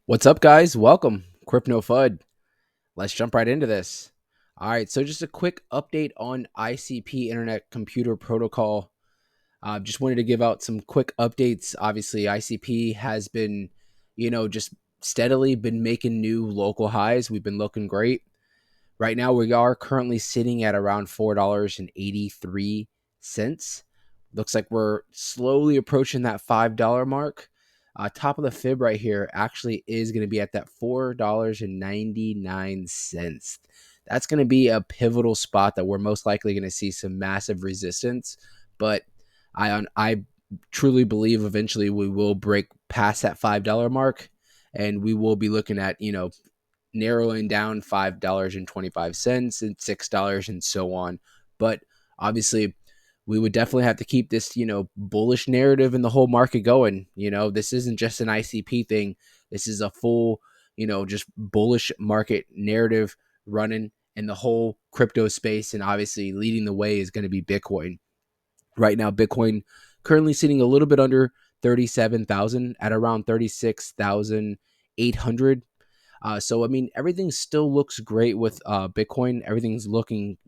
What's up, guys? Welcome, Crypto FUD. Let's jump right into this. All right, so just a quick update on ICP Internet Computer Protocol. Just wanted to give out some quick updates. Obviously, ICP has been, just steadily been making new local highs. We've been looking great. Right now, we are currently sitting at around $4.83. Looks like we're slowly approaching that $5 mark. Top of the fib right here actually is going to be at that $4.99. That's going to be a pivotal spot that we're most likely going to see some massive resistance. But I truly believe eventually we will break past that $5 mark, and we will be looking at narrowing down $5.25 and $6 and so on. But obviously, we would definitely have to keep this, bullish narrative in the whole market going. This isn't just an ICP thing. This is a full, just bullish market narrative running in the whole crypto space. And obviously, leading the way is going to be Bitcoin. Right now, Bitcoin currently sitting a little bit under 37,000 at around 36,800. So I mean, everything still looks great with Bitcoin. Everything's looking,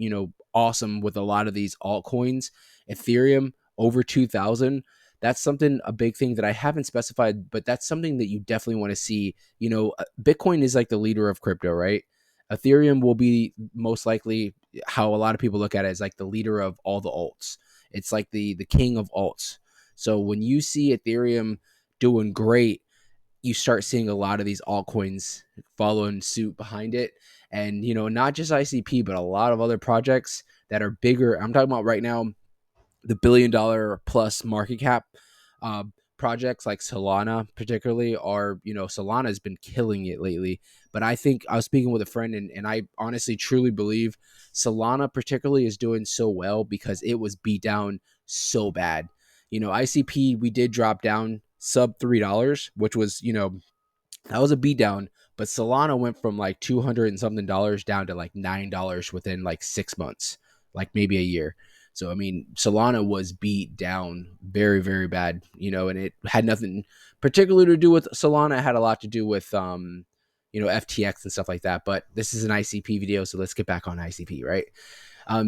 awesome with a lot of these altcoins. Ethereum over 2,000. That's a big thing that I haven't specified, but that's something that you definitely want to see. Bitcoin is like the leader of crypto, right? Ethereum will be most likely how a lot of people look at it as like the leader of all the alts. It's like the king of alts. So when you see Ethereum doing great, you start seeing a lot of these altcoins following suit behind it. And, not just ICP, but a lot of other projects that are bigger. I'm talking about right now, the $1 billion plus market cap uh, projects like Solana, particularly, are, Solana has been killing it lately. But I think I was speaking with a friend, and I honestly truly believe Solana, particularly, is doing so well because it was beat down so bad. ICP, we did drop down sub $3, which was, that was a beat down. But Solana went from like 200 and something dollars down to like $9 within like 6 months, like maybe a year. So I mean, Solana was beat down very, very bad, and it had nothing particularly to do with Solana. It had a lot to do with FTX and stuff like that. But this is an ICP video, so let's get back on ICP, right?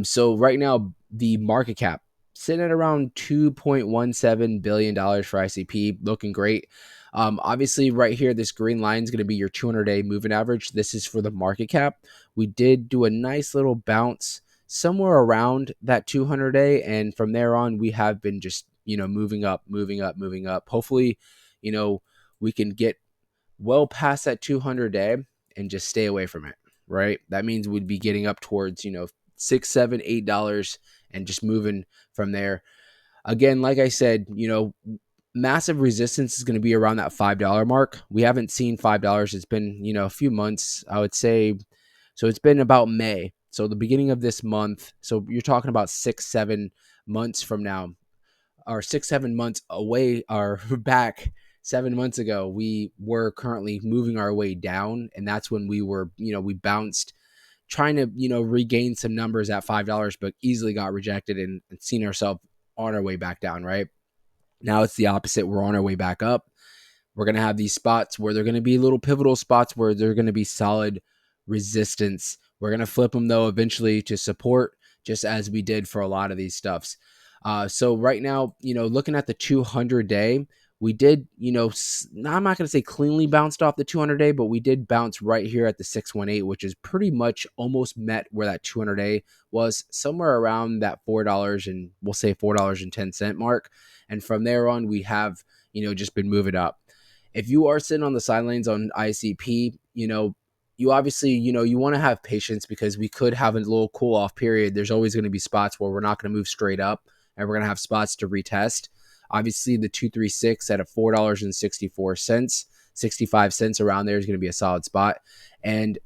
So right now the market cap sitting at around $2.17 billion for ICP, looking great. Obviously, right here, this green line is going to be your 200-day moving average. This is for the market cap. We did do a nice little bounce somewhere around that 200-day, and from there on, we have been just moving up, moving up, moving up. Hopefully, we can get well past that 200-day and just stay away from it. Right? That means we'd be getting up towards $6, $7, $8, and just moving from there. Again, like I said, massive resistance is going to be around that $5 mark. We haven't seen $5. It's been, a few months, I would say. So it's been about May. So the beginning of this month. So you're talking about 6-7 months from now, or 6-7 months away, or back 7 months ago, we were currently moving our way down. And that's when we were, we bounced trying to, regain some numbers at $5, but easily got rejected and seen ourselves on our way back down, right? Now it's the opposite. We're on our way back up. We're going to have these spots where they're going to be little pivotal spots where they're going to be solid resistance. We're going to flip them, though, eventually to support, just as we did for a lot of these stuffs. So right now, looking at the 200-day, we did, I'm not going to say cleanly bounced off the 200-day, but we did bounce right here at the 618, which is pretty much almost met where that 200-day was, somewhere around that $4 and we'll say $4.10 mark. And from there on, we have, just been moving up. If you are sitting on the sidelines on ICP, you obviously, you want to have patience because we could have a little cool off period. There's always going to be spots where we're not going to move straight up, and we're going to have spots to retest. Obviously, the 236 at a $4.64, 65 cents around there is going to be a solid spot. And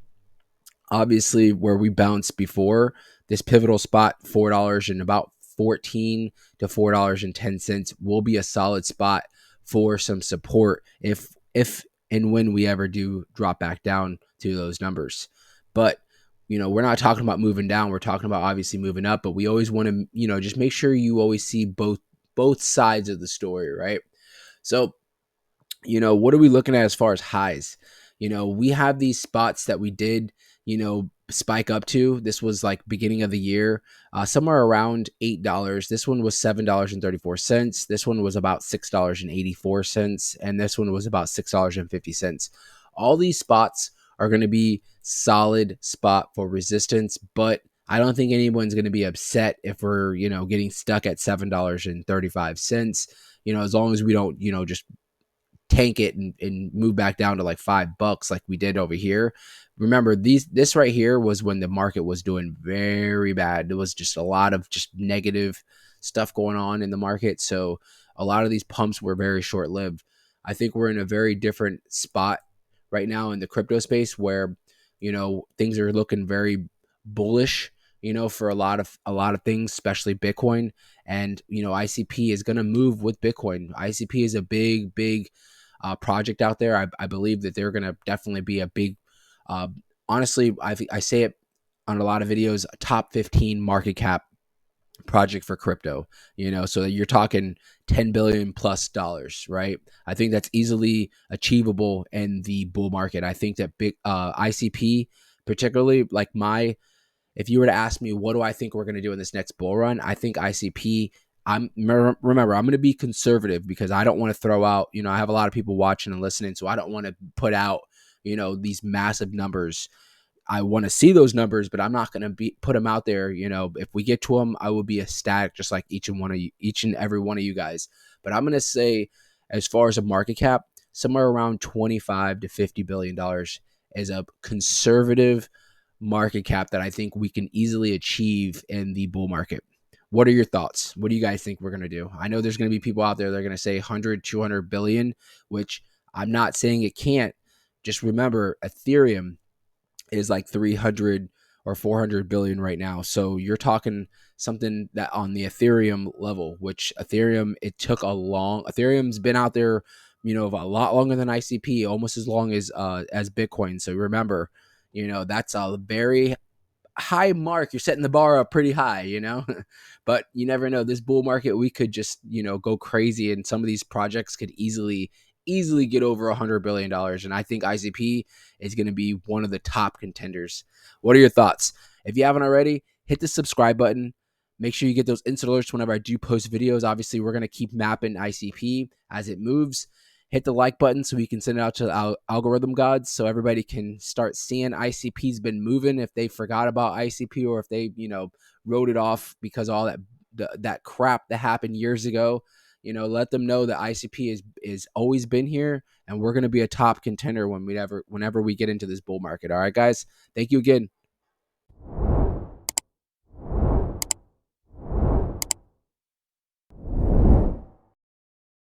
obviously, where we bounced before, this pivotal spot, $4 and about 14 to $4.10 will be a solid spot for some support if and when we ever do drop back down to those numbers. But we're not talking about moving down. We're talking about obviously moving up, but we always want to, just make sure you always see both sides of the story, right? So, what are we looking at as far as highs? We have these spots that we did, spike up to. This was like beginning of the year, somewhere around $8. This one was $7.34. This one was about $6.84, and this one was about $6.50. All these spots are going to be solid spot for resistance, but I don't think anyone's going to be upset if we're, getting stuck at $7.35. As long as we don't, just tank it and move back down to like $5 like we did over here. Remember, this right here was when the market was doing very bad. There was just a lot of just negative stuff going on in the market. So a lot of these pumps were very short lived. I think we're in a very different spot right now in the crypto space where, things are looking very bullish, for a lot of things, especially Bitcoin. And, ICP is going to move with Bitcoin. ICP is a big project out there. I believe that they're going to definitely be a big, uh, honestly, I say it on a lot of videos, a top 15 market cap project for crypto, so that you're talking 10 billion plus dollars, right? I think that's easily achievable in the bull market. I think that big ICP, particularly like if you were to ask me, what do I think we're going to do in this next bull run? I think ICP. Remember, I'm going to be conservative because I don't want to throw out. I have a lot of people watching and listening, so I don't want to put out, these massive numbers. I want to see those numbers, but I'm not going to put them out there. If we get to them, I will be ecstatic, just like each and every one of you guys. But I'm going to say, as far as a market cap, somewhere around 25 to $50 billion is a conservative market cap that I think we can easily achieve in the bull market. What are your thoughts? What do you guys think we're going to do? I know there's going to be people out there that are going to say 100, 200 billion, which I'm not saying it can't. Just remember, Ethereum is like 300 or 400 billion right now. So you're talking something that on the Ethereum level, which Ethereum's been out there, a lot longer than ICP, almost as long as Bitcoin. So remember, that's a very high mark. You're setting the bar up pretty high, but you never know. This bull market, we could just, go crazy, and some of these projects could easily get over $100 billion. And I think ICP is going to be one of the top contenders. What are your thoughts? If you haven't already, hit the subscribe button. Make sure you get those instant alerts whenever I do post videos. Obviously, we're going to keep mapping ICP as it moves. Hit the like button so we can send it out to the algorithm gods so everybody can start seeing ICP's been moving if they forgot about ICP or if they, wrote it off because all that crap that happened years ago. Let them know that ICP is always been here, and we're going to be a top contender whenever we get into this bull market. All right, guys. Thank you again.